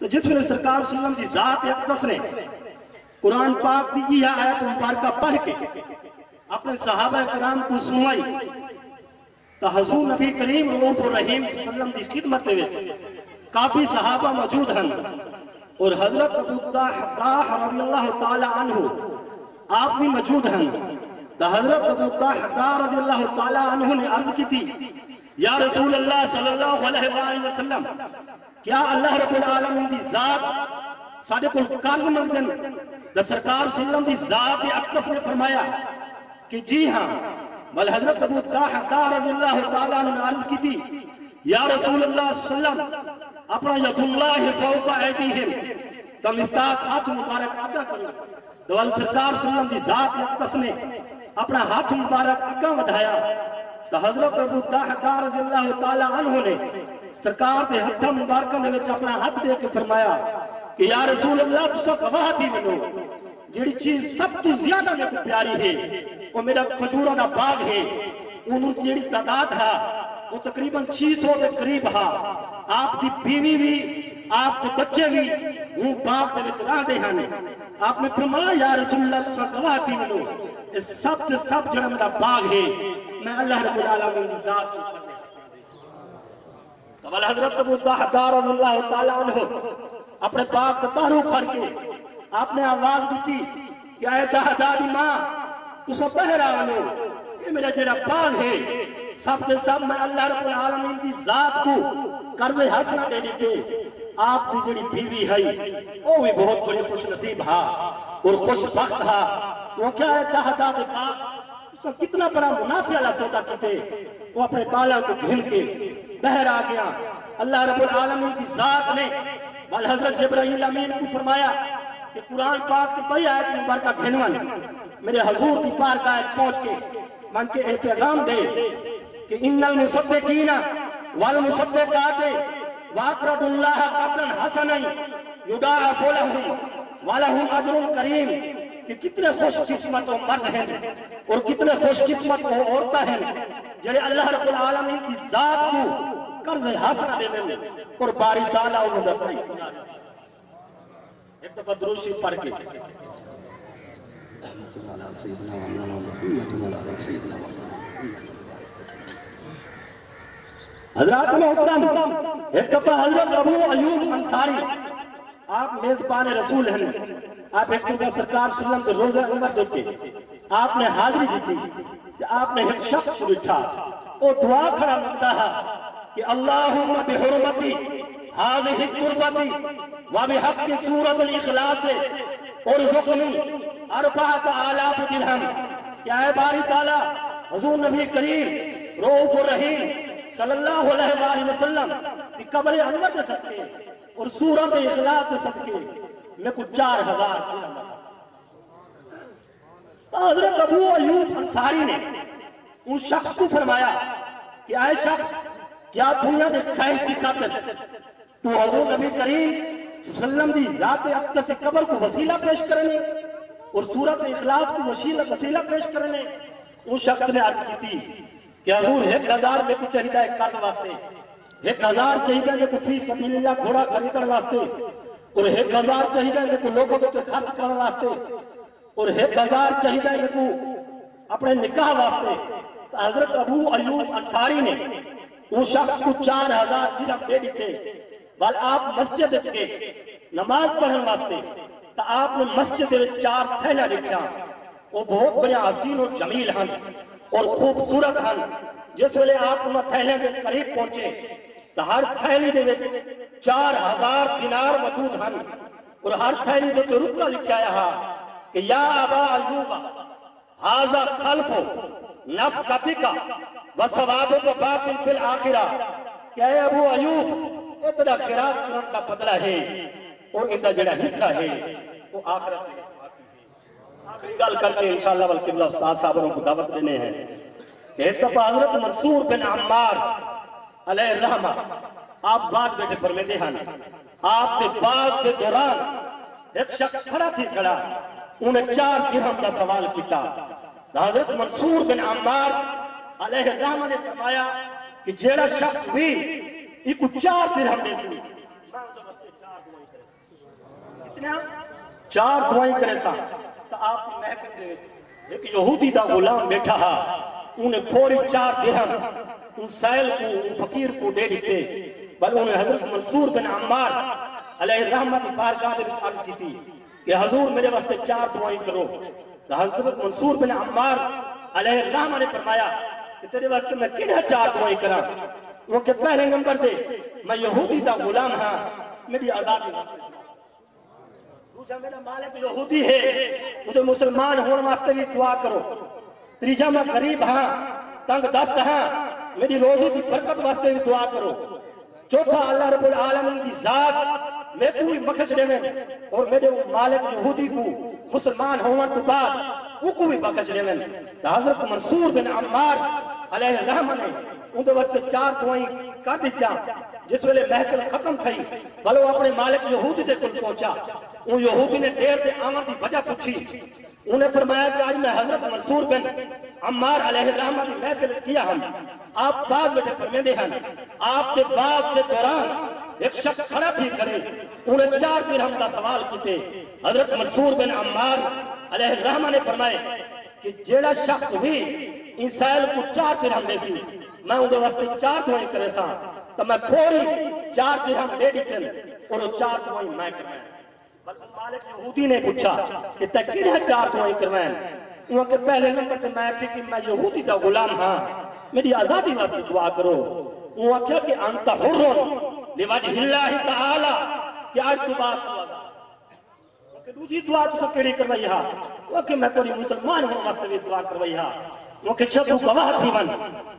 تو جس ویلے سرکار صلی اللہ علیہ وسلم دی ذات اقدس نے قرآن پاک دی یہ آیت مبارکہ پڑھ کے اپنے صحابہ کرام کو سنوائی تو حضور نبی کریم رؤوف الرحیم صلی اللہ علیہ وسلم دی خدمت میں کافی صحابہ موجود ہیں اور حضرت ابو الدحداح رضی اللہ تعالی عنہ آپ بھی موجود ہیں تو حضرت ابو الدحداح رضی اللہ تعالی عنہ نے عرض کی تھی یا رسول اللہ صلی اللہ علیہ وآلہ وسلم کیا اللہ رب العالمین دی ذات ساڑھے کل قرض مندن تو سرکار صلی اللہ علیہ وسلم دی ذات اقدس نے فرمایا کہ جی ہاں بل حضرت ابو الدحداح رضی اللہ تعالیٰ نے عرض کی تھی یا رسول اللہ صلی اللہ علیہ وسلم اپنا ید اللہ فوق ایدیہم تم استاق ہاتھ مبارک ادا کرو دوال سرکار صلی اللہ علیہ وسلم دی ذات اقدس نے اپنا ہاتھ مبارک اگا ودھایا تو حضرت ابو الدحداح رضی اللہ تعالیٰ عنہ نے سرکار دے ہتھا مبارکہ نے وچ اپنا ہاتھ دے کے فرمایا کہ یا رسول اللہ تسا گواہ تھی منو جیڑی چیز سب تو زیادہ میں کو پیاری ہے وہ میرا کھجورہ دا باغ ہے انہوں جیڑی تعداد ہے وہ تقریباً 600 دے قریب ہے آپ دی بیوی بھی آپ کے بچے بھی وہ باغ دے وچ رہ دے ہیں آپ نے فرمایا یا رسول اللہ تسا گواہ تھی منو اس سب سے سب جڑا میرا باغ ہے میں اللہ رب العالمین کی ذات کو کرنے قبل حضرت ابو الدحداح رضی اللہ تعالیٰ عنہ اپنے پاک باہروں کھڑ کے آپ نے آواز دیتی کہ اے دہدادی ماں تو سب بہرا ونو یہ میرا جڑا باغ ہے سب سے سب میں اللہ رب العالمین کی ذات کو قرض حسنہ دے دیتے آپ کی جڑی بیوی ہے وہ بھی بہت بڑی خوش نصیب ہا اور خوش بخت ہا وہ کیا ہے دہدادی ماں اس کا کتنا بڑا منافع اللہ سودا کیتے وہ اپنے بالا کو گھن کے بہر آ گیا اللہ رب العالمین کی ذات نے بل حضرت جبرائیل امین کو فرمایا کہ قرآن پاک کی بڑی آیت مبارکہ گھنون میرے حضور کی پار کا آیت پہنچ کے من کے ایک پیغام دے کہ ان المصدقین والمصدقات واقرض اللہ قرضا حسنا یضاعف لهم ولهم اجر کریم کہ کتنے خوش قسمت و مرد ہیں اور کتنے خوش قسمت و عورتیں ہیں جڑے اللہ رب العالمین کی ذات کو قرض حسنہ دے دیں اور باری تعالیٰ انہوں نے بھائی ایک دفعہ درود شریف پڑھ کے حضرات محترم ایک دفعہ حضرت ابو ایوب انصاری آپ میزبان رسول ہیں آپ ایک دفعہ سرکار صلی اللہ علیہ وسلم روزہ عمر دیتے آپ نے حاضری دیتی کہ آپ نے ایک شخص کو اٹھا وہ دعا کھڑا مانگتا ہے کہ اللہم بحرمتی هذه التربة وبحق سورة الإخلاص ارزقني 4000 درہم کیا ہے باری تعالیٰ حضور نبی کریم رؤوف الرحیم صلی اللہ علیہ وآلہ وسلم کی قبر انور دے سکتے اور سورة اخلاص دے سکتے میں کو 4000 درہم حضرت ابو ایوب انصاری نے ان شخص کو فرمایا کہ اے شخص کیا دنیا دے خواہش کی خاطر تو حضور نبی کریم صلی اللہ علیہ وسلم دی ذات اقدس قبر کو وسیلہ پیش کرنے اور سورۃ اخلاص کو وسیلہ پیش کرنے ان شخص نے عرض کی تھی کہ حضور 1000 میں کو چاہیدہ ہے قرض واسطے 1000 چاہیدہ میں کو فی سبیل اللہ گھوڑا خریدن واسطے اور 1000 چاہیدہ میں کو لوگوں تے خرچ کرنے واسطے اور 1000 چاہیدہ میں کو اپنے نکاح واسطے حضرت ابو ایوب انصاری نے وہ شخص کو 4000 درہم دے دیتے بل آپ مسجد گئے نماز پڑھن واسطے تو آپ نے مسجد 4 تھیلے رکھا وہ بہت بڑے حسین اور جمیل ہیں اور خوبصورت ہیں جس ویلے آپ انہاں تھیلے کے قریب پہنچے تو ہر تھیلی دے 4000 دینار موجود ہیں اور ہر تھیلی دے تو رکا لکھا ہے کہ یا ابا ایوب ھذا خلف نفقتک وثوابک باق فی الآخرہ کہ اے ابو ایوب اتنا خیرات کرن کا بدلہ ہے اور اندہ جڑا حصہ ہے وہ آخرت میں آخری گل کر کے انشاءاللہ والقبلہ استاد صاحبوں کو دعوت دینے ہیں کہ ایک دفعہ حضرت منصور بن عمار علیہ الرحمہ آپ بات بیٹھے فرمیدے ہیں آپ کے بات کے دوران ایک شخص کھڑا تھی کھڑا انہیں 4 درہم کا سوال کیتا حضرت منصور بن عمار علیہ الرحمہ نے فرمایا کہ جیڑا شخص بھی ایک 4 درہم دے سی کتنا 4 دعائیں کرے سا تو آپ کی محفل دے ایک یہودی دا غلام بیٹھا ہا انہیں فوری 4 درہم ان سائل کو ان فقیر کو دے دیتے بل انہیں حضرت منصور بن عمار علیہ الرحمت بارگاہ دے وچ عرض کی تھی کہ حضور میرے واسطے 4 دعائیں کرو تو حضرت منصور بن عمار علیہ الرحمت نے فرمایا کہ تیرے واسطے میں کیڑا 4 دعائیں کرا وہ کہ پہلے نمبر دے میں یہودی دا غلام ہاں میری آزادی واسطے دوسرا میرا مالک یہودی ہے مجھے مسلمان ہونے واسطے بھی دعا کرو تیسرا میں غریب ہاں تنگ دست ہاں میری روزی کی برکت واسطے بھی دعا کرو چوتھا اللہ رب العالمین کی ذات میں کوئی بخش دے میں اور میرے مالک یہودی کو مسلمان ہونے تو بعد وہ کو بھی بخش دے میں حضرت منصور بن عمار علیہ الرحمن نے ان وقت 4 دعائیں کر دیتا جس ویلے محفل ختم تھی بلو اپنے مالک یہودی دے کل پہنچا ان یہودی نے دیر دے آمد دی وجہ پوچھی انہیں فرمایا کہ آج میں حضرت منصور بن عمار علیہ الرحمن دی محفل کیا ہم آپ بعد بیٹے فرمیدے ہیں آپ کے بعد کے دوران ایک شخص کھڑا تھی کرے انہیں 4 درہم کا سوال کیتے حضرت منصور بن عمار علیہ الرحمن نے فرمائے کہ جیڑا شخص بھی ان سائل کو 4 درہم دے سی میں ان وقت 4 دعائیں کرے سا تو میں فوری 4 درہم دے دیتے اور وہ 4 دعائیں میں کروائیں بلکہ مالک یہودی نے پوچھا کہ تکیڑ ہے 4 دعائیں کروائیں وہاں کے پہلے نمبر تے میں کہ میں یہودی دا غلام ہاں میری آزادی واسطے دعا کرو وہاں کیا کہ انت حرن لوجہ اللہ تعالی کہ آج تو بات دعا کہ دوسری دعا تو سب کیڑی کروائی ہاں وہ کہ میں کوئی مسلمان ہوں واسطے بھی دعا کروائی ہاں وہ کہ چھتو گواہ تھی من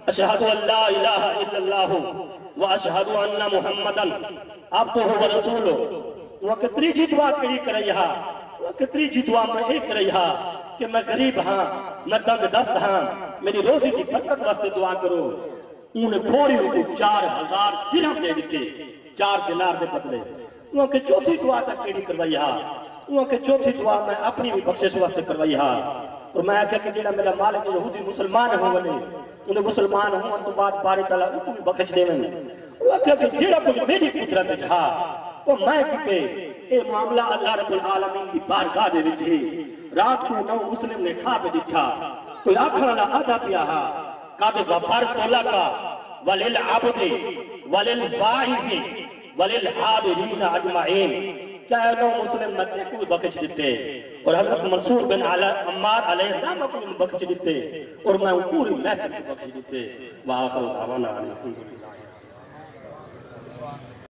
اشہد ان لا الہ الا اللہ و اشہد ان محمدن عبدہ و رسولہ وہ کہ تیجی دعا کیڑی کرائی ہاں وہ کہ تیجی دعا میں ایک کرائی ہاں کہ میں غریب ہاں میں تنگ دست ہاں میری روزی کی برکت واسطے دعا کرو انہیں فوری کو 4000 درہم دے دیتے 4 دینار دے بدلے وہ کہ چوتھی دعا تک کیڑی کروائی ہاں وہ کہ چوتھی دعا میں اپنی بھی بخشش واسطے کروائی ہاں اور میں کہا کہ جیڑا میرا مالک یہودی مسلمان ہوں ونے انہیں مسلمان ہوں تو بعد باری تعالیٰ ان کو بھی بخش دے میں وہ کہا کہ جیڑا کچھ میری قدرت جہا تو میں کہتے اے معاملہ اللہ رب العالمین کی بارگاہ دے وچ ہی رات کو 9 مسلم نے خواب دیٹھا کوئی آکھنا نہ آدھا پیا ہا قد غفرت لکا وللعبد وللفائز وللحاضرین اجمعین کیا 9 مسلم مدے کو بھی بخش دیتے اور حضرت منصور بن عمار علیہ السلام کو بھی بخش دیتے اور میں پوری محفل کو بخش دیتے وآخر دعوانا الحمدللہ